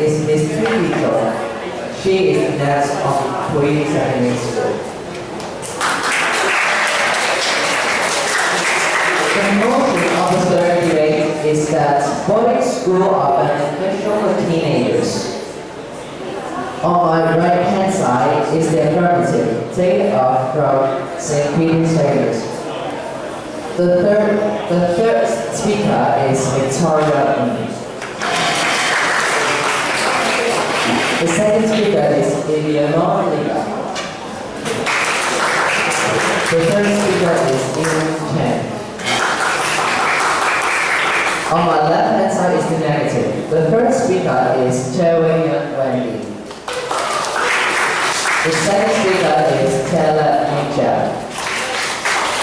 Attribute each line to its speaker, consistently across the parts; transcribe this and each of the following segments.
Speaker 1: is Miss Tripito. She is the nurse of Queen Secondary School. The motion of the third debate is that boarding schools are beneficial for teenagers. On my right hand side is the affirmative, taken off from St. Peter's Secondary. The third speaker is Victoria Ng. The second speaker is Eleanor Liga. The third speaker is Ian Chen. On my left hand side is the negative. The first speaker is Cherwin Wendy. The second speaker is Taylor Ninja.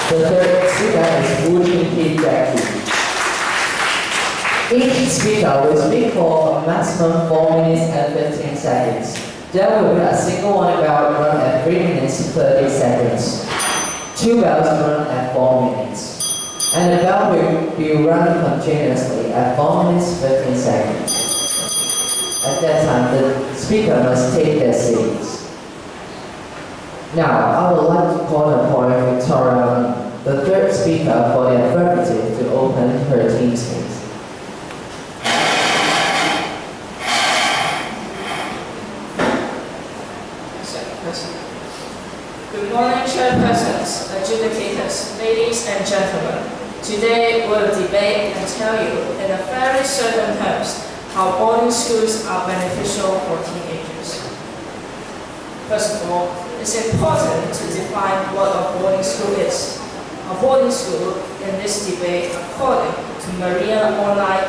Speaker 1: The third speaker is Wu Chinki Jackie. Each speaker will speak for a maximum 4 minutes and 15 seconds. There will be a single one bell run at 3 minutes 30 seconds. 2 bells run at 4 minutes. And the bell will be run continuously at 4 minutes 15 seconds. At that time, the speaker must take their seats. Now, I would like to call upon Victoria, the third speaker for the affirmative, to open her team's case.
Speaker 2: Good morning, chairpersons, adjudicators, ladies and gentlemen. Today we'll debate and tell you in a very certain terms how boarding schools are beneficial for teenagers. First of all, it's important to define what a boarding school is. A boarding school in this debate, according to Maria Online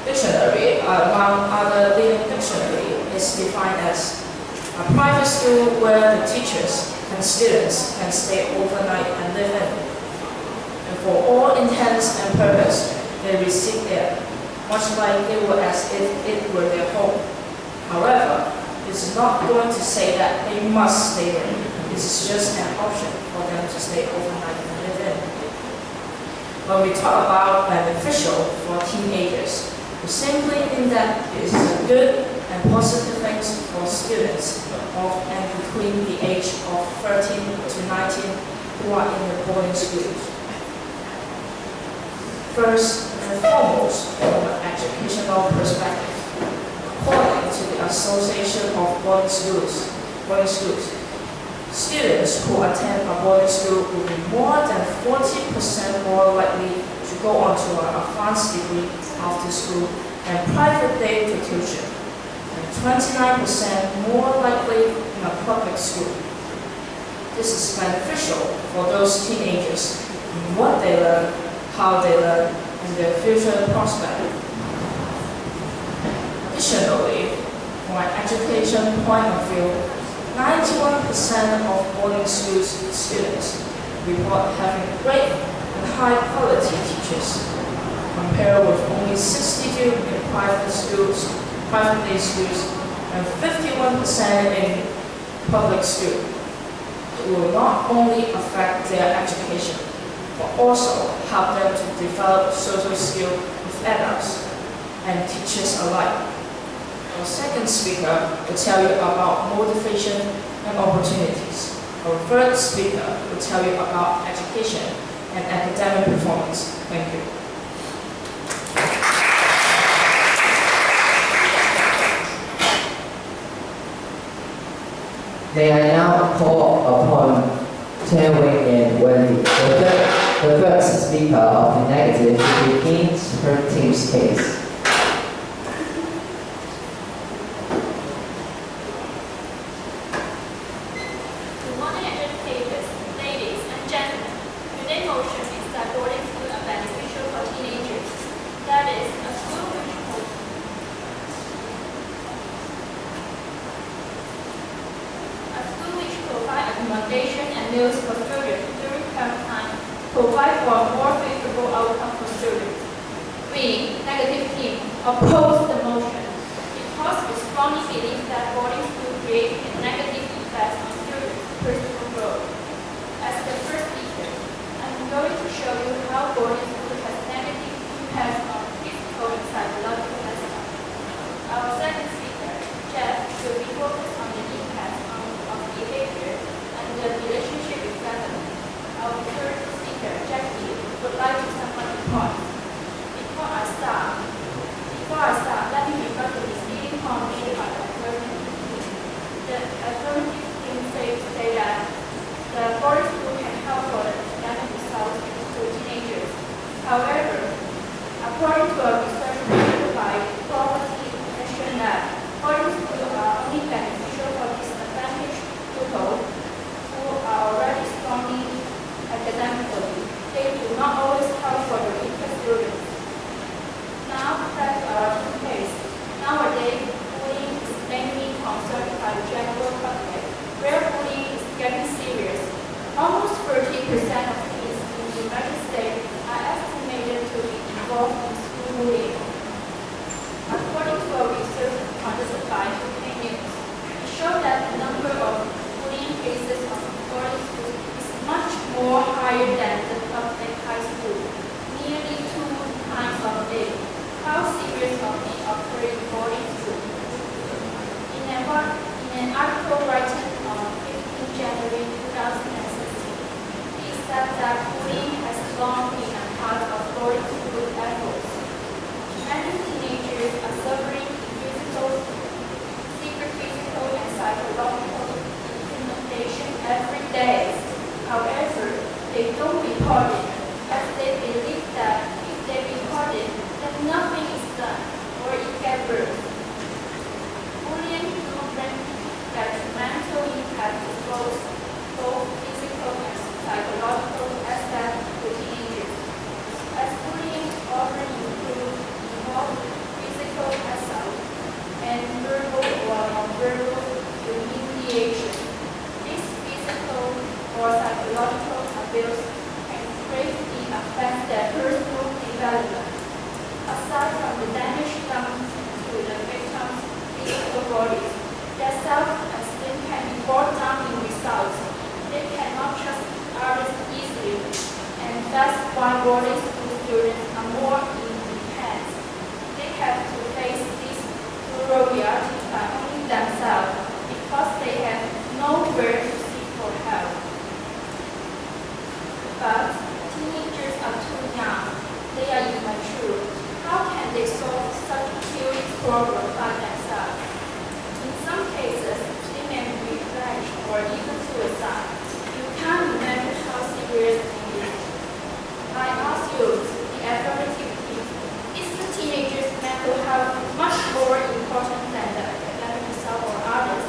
Speaker 2: Dictionary, among other leading dictionary, is defined as a private school where the teachers and students can stay overnight and live in. And for all intents and purposes, they receive there, much like it were as if it were their home. However, it's not going to say that they must stay there. This is just an option for them to stay overnight and live in. When we talk about beneficial for teenagers, we simply mean that it is a good and positive things for students of and between the age of 13 to 19 who are in the boarding schools. First and foremost, from an educational perspective, according to the Association of Boarding Schools, students who attend a boarding school will be more than 40% more likely to go on to an advanced degree after school and private day to tuition, and 29% more likely in a public school. This is beneficial for those teenagers in what they learn, how they learn, and their future prospect. Additionally, from an education point of view, 91% of boarding school students report having great and high quality teachers, compared with only 62% in private day schools, and 51% in public school. It will not only affect their education, but also help them to develop social skills with adults and teachers alike. Our second speaker will tell you about motivation and opportunities. Our third speaker will tell you about education and academic performance. Thank you.
Speaker 1: May I now call upon Tailwind and Wendy, the first speaker of the negative, to begin her team's case.
Speaker 3: Good morning, educators, ladies and gentlemen. Today's motion is that boarding schools are beneficial for teenagers. That is, a school which provides accommodation and meals for students during term time, provide for a more favorable outcome for students. We, negative team, oppose the motion because we strongly believe that boarding schools create a negative effect on students' personal growth. As the first speaker, I'm going to show you how boarding school has negative impact on physical and psychological aspects. problem by themselves. In some cases, they may reflect or even suicide. You can't imagine how serious it is. I ask you, the affirmative team, is the teenager's mental health much more important than the academic result or others?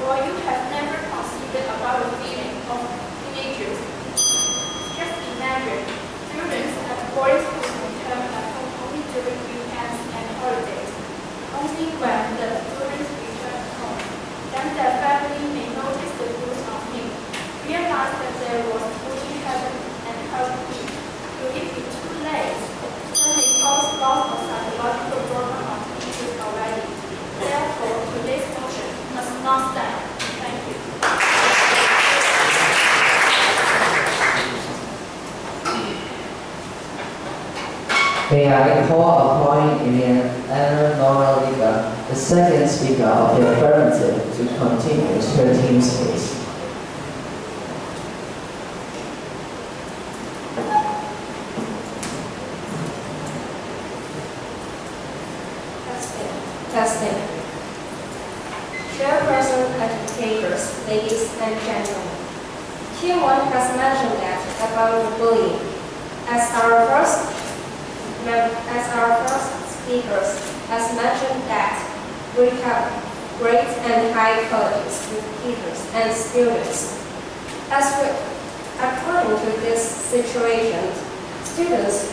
Speaker 3: Or you have never considered about the feeling of teenagers? Just imagine, students at boarding schools return at home only during weekends and holidays. Only when the students return home, then their family may notice the bruise on him, realize that there was bullying happened and help him. Will it be too late? Then may cause loss of psychological burden on teachers already. Therefore, today's motion must not stand. Thank you.
Speaker 1: May I call upon Eleanor Noraliga, the second speaker of the affirmative, to continue her team's case.
Speaker 4: Testing. Chairperson, educators, ladies and gentlemen. Team 1 has mentioned that about bullying. As our first speakers has mentioned that we have great and high qualities with teachers and students. According to this situation, students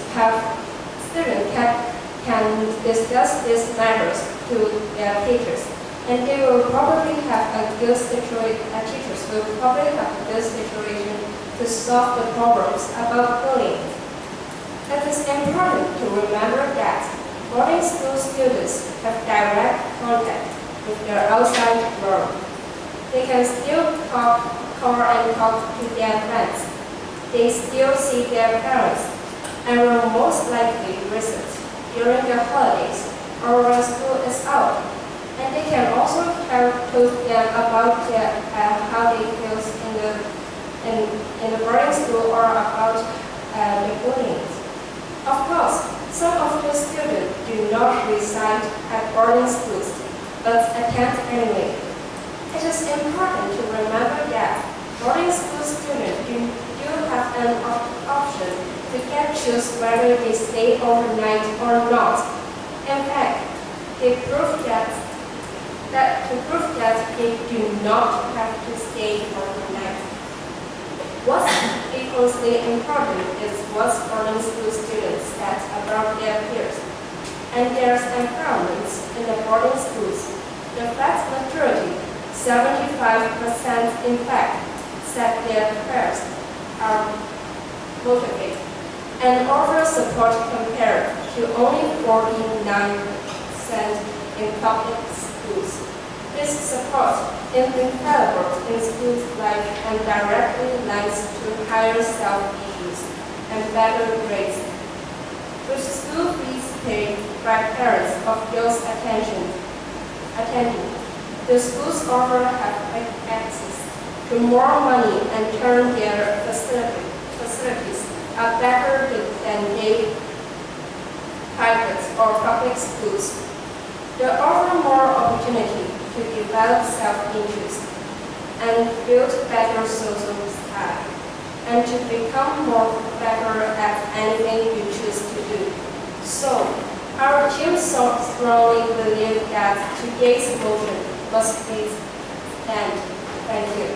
Speaker 4: can discuss these matters to their teachers, and they will probably have a good situation. Teachers will probably have a good situation to solve the problems about bullying. It is important to remember that boarding school students have direct contact with their outside world. They can still call and talk to their friends. They still see their parents and will most likely visit during the holidays or when school is out. And they can also talk to them about how they feel in the boarding school or about the bullying. Of course, some of the students do not reside at boarding schools, but attend anyway. It is important to remember that boarding school students do have an option to choose whether they stay overnight or not. In fact, they prove that they do not have to stay overnight. What's equally important is what boarding school students said about their peers and their environments in the boarding schools. The vast majority, 75% in fact, said their peers are motivated and offer support compared to only 49% in public schools. This support is invaluable in schools life and directly links to higher self-issues and better grades. With school fees paid by parents of those attending, the schools offer have access to more money and turn their facilities are better than they private or public schools. They offer more opportunity to develop self-interest and build better social style, and to become more better at anything you choose to do. So, our team strongly believe that today's motion must be stand. Thank you.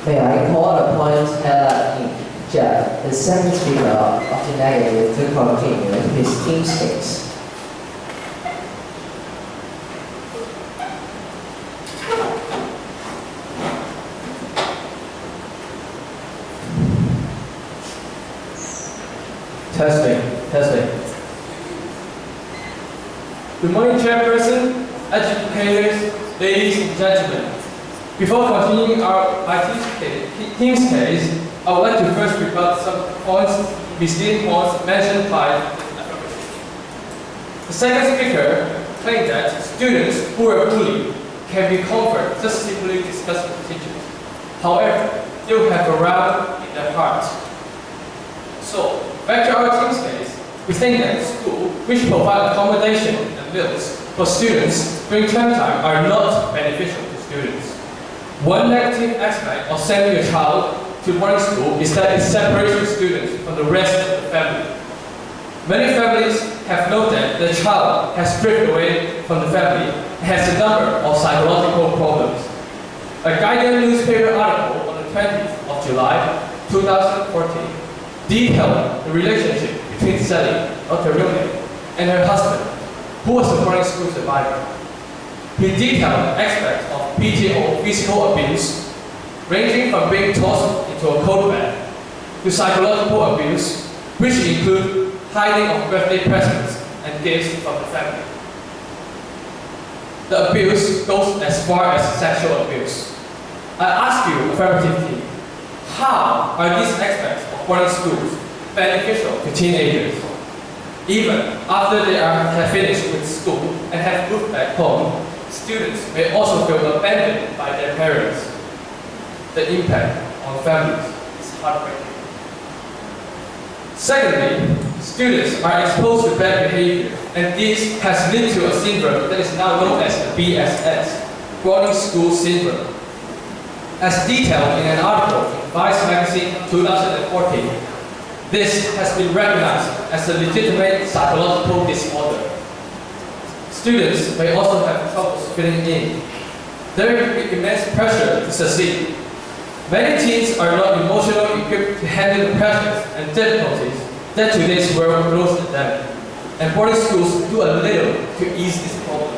Speaker 1: May I call upon Ella Jeff, the second speaker of the negative, to continue his team's case.
Speaker 5: Testing. Good morning, Chairperson, educators, ladies and gentlemen. Before continuing our team's case, I would like to first rebut some misleading points mentioned by the second speaker claimed that students who are bullied can be comforted just simply discuss with teachers. However, they will have a round in their heart. So, back to our team's case, we think that schools which provide accommodation and meals for students during term time are not beneficial to students. One negative aspect of sending a child to boarding school is that it separates the students from the rest of the family. Many families have noted that the child has drifted away from the family and has a number of psychological problems. A Guardian newspaper article on the 20th of July 2014 detailed the relationship between Sally, Dr. William, and her husband, who was a boarding school survivor. He detailed aspects of PTO physical abuse, ranging from being tossed into a cold bath to psychological abuse, which include hiding of birthday presents and gifts from the family. The abuse goes as far as sexual abuse. I ask you, affirmative team, how are these aspects of boarding schools beneficial to teenagers? Even after they have finished with school and have moved back home, students may also feel abandoned by their parents. The impact on families is heartbreaking. Secondly, students are exposed to bad behavior, and this has led to a syndrome that is now known as the BSS, boarding school syndrome. As detailed in an article in Vice Magazine 2014, this has been recognized as a legitimate psychological disorder. Students may also have troubles fitting in. There will be immense pressure to succeed. Many teens are not emotionally equipped to handle the pressures and difficulties that today's world throws at them, and boarding schools do a little to ease this problem.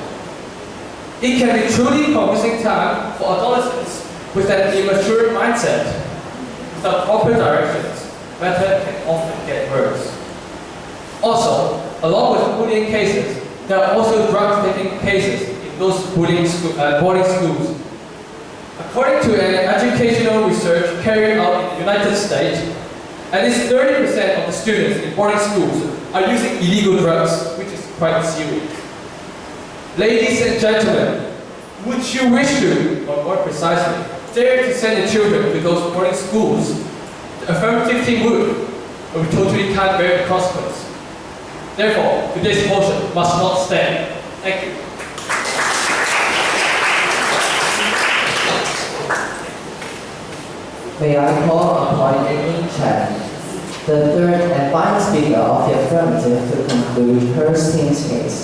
Speaker 5: It can be truly confusing time for adolescents with an immature mindset. Without proper directions, matters can often get worse. Also, along with bullying cases, there are also drug-taking cases in those boarding schools. According to an educational research carried out in the United States, at least 30% of the students in boarding schools are using illegal drugs, which is quite serious. Ladies and gentlemen, would you wish to, or more precisely, dare to send your children to those boarding schools? The affirmative team would, but we totally can't bear the consequence. Therefore, today's motion must not stand. Thank you.
Speaker 1: May I call upon Eileen Chen, the third and final speaker of the affirmative, to conclude her team's case.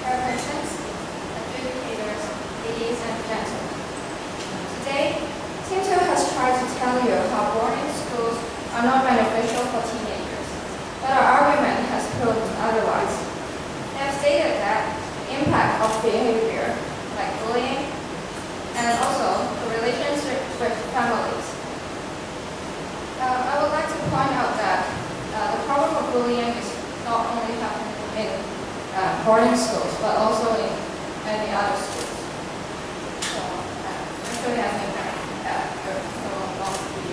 Speaker 4: Parents, educators, ladies and gentlemen. Today, Team 2 has tried to tell you how boarding schools are not beneficial for teenagers, but our argument has proved otherwise. They have stated that the impact of behavior like bullying and also the relationship with families. I would like to point out that the problem of bullying is not only happening in boarding schools, but also in many other schools. So, actually, I think that there will not be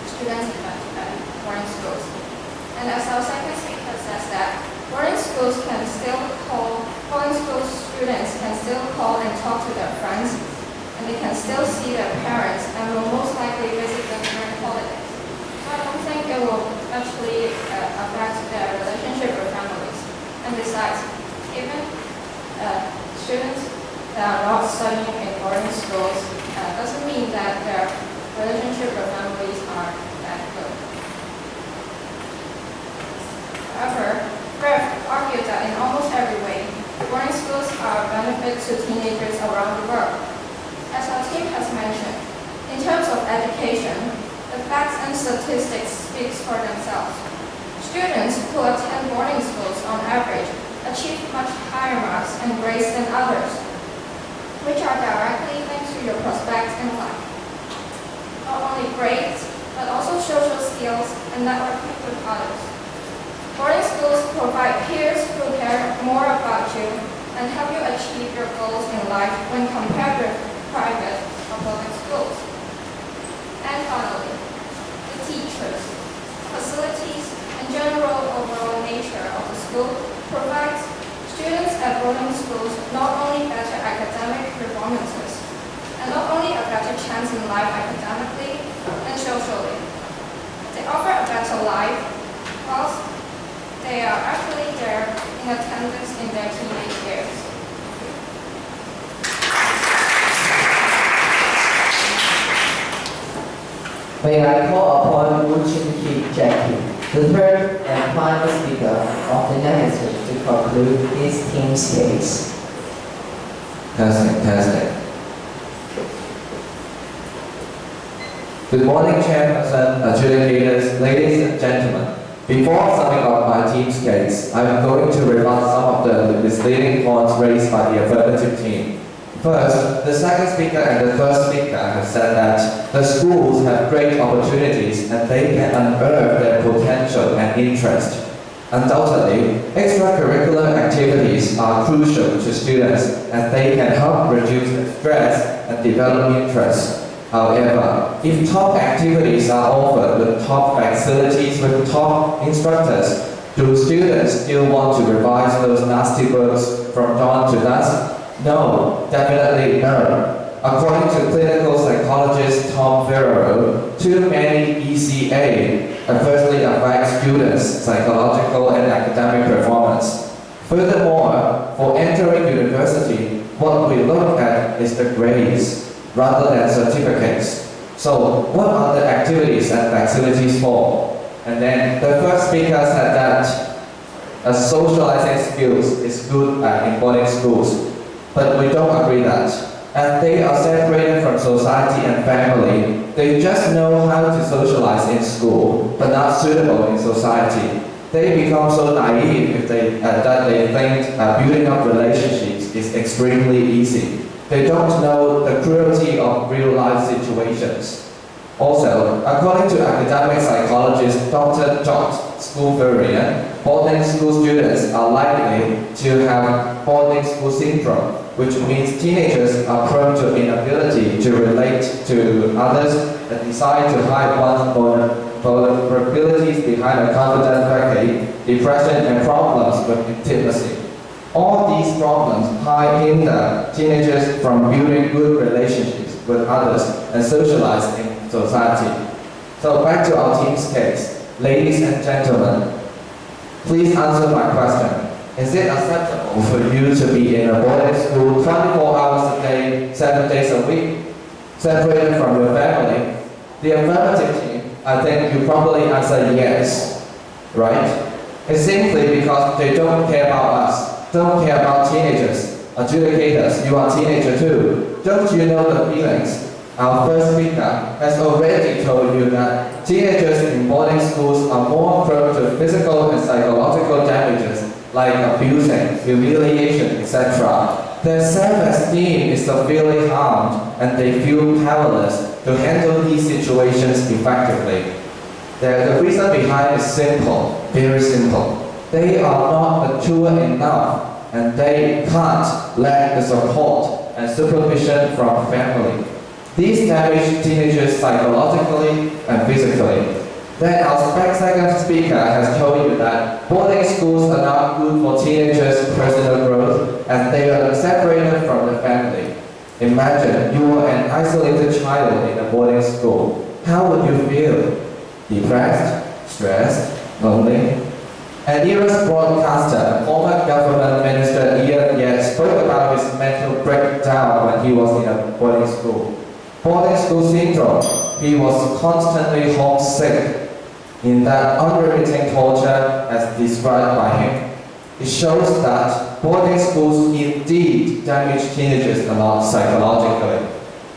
Speaker 4: students in boarding schools. And as our second speaker says that boarding school students can still call and talk to their friends, and they can still see their parents and will most likely visit them during holidays. So I don't think it will actually affect their relationship with families. And besides, even students that are not studying in boarding schools doesn't mean that their relationship with families are that good. However, Rev argued that in almost every way, boarding schools are a benefit to teenagers around the world. As our team has mentioned, in terms of education, the facts and statistics speak for themselves. Students who attend boarding schools on average achieve much higher marks and grades than others, which are directly linked to your prospects in life. Not only grades, but also social skills and networking with others. Boarding schools provide peers who care more about you and help you achieve your goals in life when compared with private or public schools. And finally, the teachers. at boarding schools not only better academic performances, and not only a better chance in life academically and socially. They offer a better life, whilst they are actually there in attendance in their teenage years.
Speaker 1: May I call upon Wu Chin Jackie, the third and final speaker of the negative, to conclude his team's case.
Speaker 6: Testing. Good morning, Chairperson, adjudicators, ladies and gentlemen. Before summing up my team's case, I'm going to rebut some of the misleading points raised by the affirmative team. First, the second speaker and the first speaker have said that the schools have great opportunities and they can unearth their potential and interest. Undoubtedly, extracurricular activities are crucial to students as they can help reduce stress and develop interest. However, if top activities are offered with top facilities with top instructors, do students still want to revise those nasty books from dawn to dusk? No, definitely no. According to clinical psychologist Tom Ferraro, too many ECA adversely affect students' psychological and academic performance. Furthermore, for entering university, what we look at is the grades rather than certificates. So, what are the activities and facilities for? And then the first speaker said that socializing skills is good in boarding schools. But we don't agree that. As they are separated from society and family, they just know how to socialize in school, but not suitable in society. They become so naive that they think building up relationships is extremely easy. They don't know the cruelty of real-life situations. Also, according to academic psychologist Dr. George Schoolverian, boarding school students are likely to have boarding school syndrome, which means teenagers are prone to inability to relate to others and decide to hide one's vulnerabilities behind a confident facade, depression, and problems with intimacy. All these problems hinder teenagers from building good relationships with others and socialize in society. So back to our team's case. Ladies and gentlemen, please answer my question. Is it acceptable for you to be in a boarding school 24 hours a day, 7 days a week, separated from your family? The affirmative team, I think you probably answer yes, right? It's simply because they don't care about us, don't care about teenagers. Adjudicators, you are teenager too. Don't you know the feelings? Our first speaker has already told you that teenagers in boarding schools are more prone to physical and psychological damages like abusing, humiliation, etc. Their self-esteem is severely harmed and they feel powerless to handle these situations effectively. The reason behind is simple, very simple. They are not mature enough and they can't lack the support and supervision from family. These damage teenagers psychologically and physically. Then our second speaker has told you that boarding schools are not good for teenagers' personal growth as they are separated from the family. Imagine you were an isolated child in a boarding school. How would you feel? Depressed? Stressed? Lonely? An US broadcaster, former government minister Ian Yet spoke about his mental breakdown when he was in a boarding school. Boarding school syndrome. He was constantly homesick in that unremitting torture as described by him. It shows that boarding schools indeed damage teenagers a lot psychologically.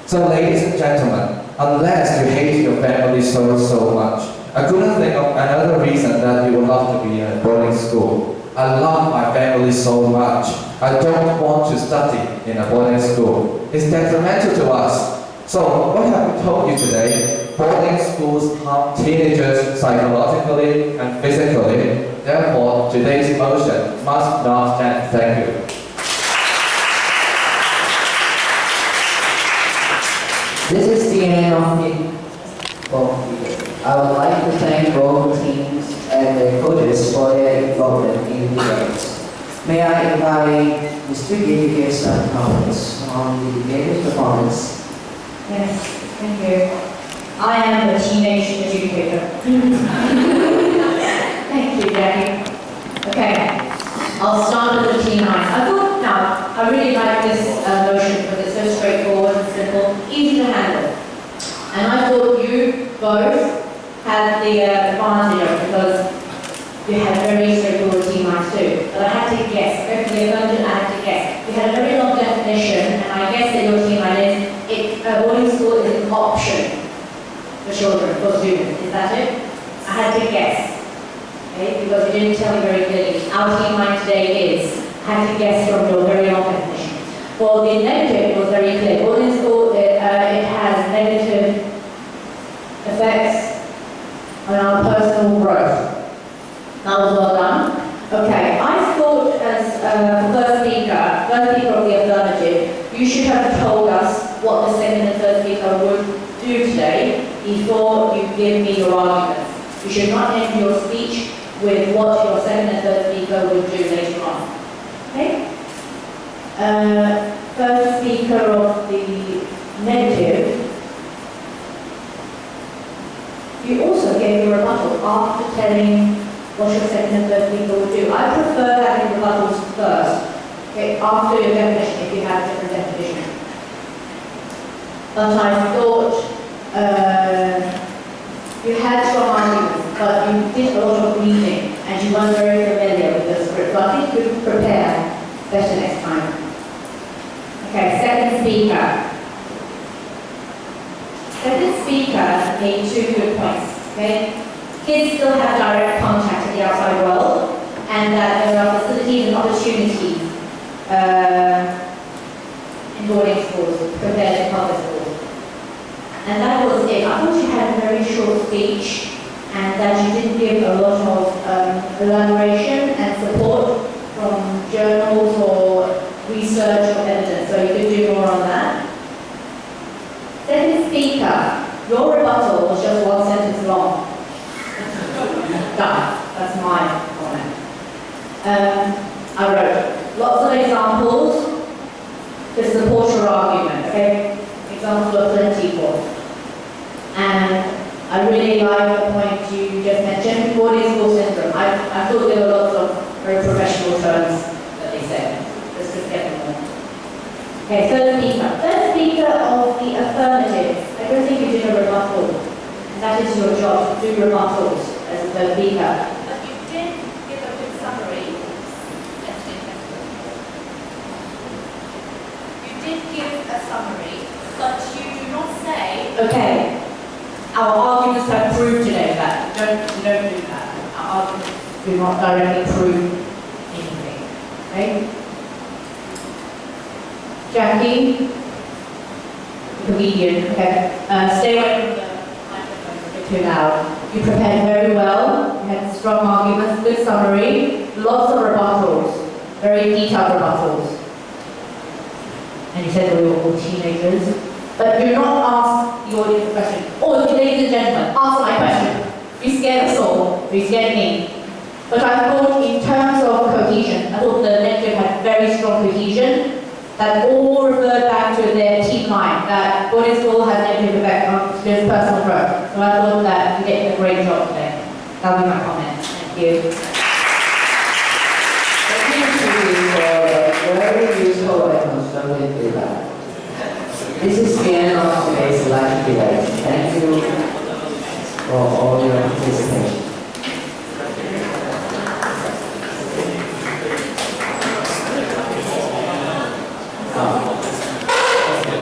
Speaker 6: So ladies and gentlemen, unless you hate your family so much, I couldn't think of another reason that you would love to be in a boarding school. I love my family so much. I don't want to study in a boarding school. It's detrimental to us. So, what have we told you today? Boarding schools harm teenagers psychologically and physically. Therefore, today's motion must not stand. Thank you.
Speaker 1: This is the end of both speakers. I would like to thank both teams and their coaches for their involvement in the event. May I invite Mr. Gay to give some comments on the latest performance?
Speaker 7: Yes, thank you. I am a teenage educator. Thank you, Jackie. Okay, I'll start with the T9. I really like this motion because it's so straightforward and simple, easy to handle. And I thought you both had the advantage of it because you had very straightforward T9s too. But I had to guess. Go for the affirmative, I had to guess. You had a very long definition, and I guess that your T9 is boarding school is an option for children, for students. Is that it? I had to guess. Okay, because you didn't tell me very clearly. Our T9 today is. I had to guess from your very long definition. For the negative, it was very clear. Boarding school, it has negative effects on our personal growth. That was well done. Okay, I thought as first speaker of the affirmative, you should have told us what the second and third speaker would do today before you give me your arguments. You should not end your speech with what your second and third speaker would do later on. Okay? First speaker of the negative, you also gave your rebuttal after telling what your second and third speaker would do. I prefer having rebuttals first, okay, after your definition, if you have a different definition. But I thought you had strong arguments, but you did a lot of reading, and you weren't very familiar with the script. So I think you could prepare better next time. Okay, second speaker. Second speaker made two good points, okay? Kids still have direct contact with the outside world, and that there are facilities and opportunities in boarding schools compared to public schools. And that was it. I thought you had a very short speech, and that you didn't give a lot of elaboration and support from journals or research or evidence, so you could do more on that. Second speaker, your rebuttal was just one sentence long. Done. That's my comment. I wrote lots of examples to support your argument, okay? Examples are plenty for. And I really like the point you just mentioned, boarding school syndrome. I thought there were lots of very professional terms that they said. Let's just get them all. Okay, third speaker. Third speaker of the affirmative. I don't think you did a rebuttal. And that is your job, to do rebuttals as a third speaker.
Speaker 3: But you did give a good summary. You did give a summary, but you do not say.
Speaker 7: Okay. Our arguments have proved today that you don't do that. Our arguments do not directly prove anything. Okay? Jackie, comedian, okay. Stay away from the microphone, a bit too loud. You prepared very well, you had strong arguments, good summary, lots of rebuttals, very detailed rebuttals. And you said that we were all teenagers. But do not ask the audience a question. Oh, ladies and gentlemen, answer my question. You scared us all, you scared me. But I thought in terms of cohesion, I thought the negative had very strong cohesion, that all referred back to their team line, that boarding school has negative effect on students' personal growth. So I thought that you did a great job today. That will be my comment. Thank you.
Speaker 1: Thank you for very useful and constructive feedback. This is the end of today's live debate. Thank you for all your participation.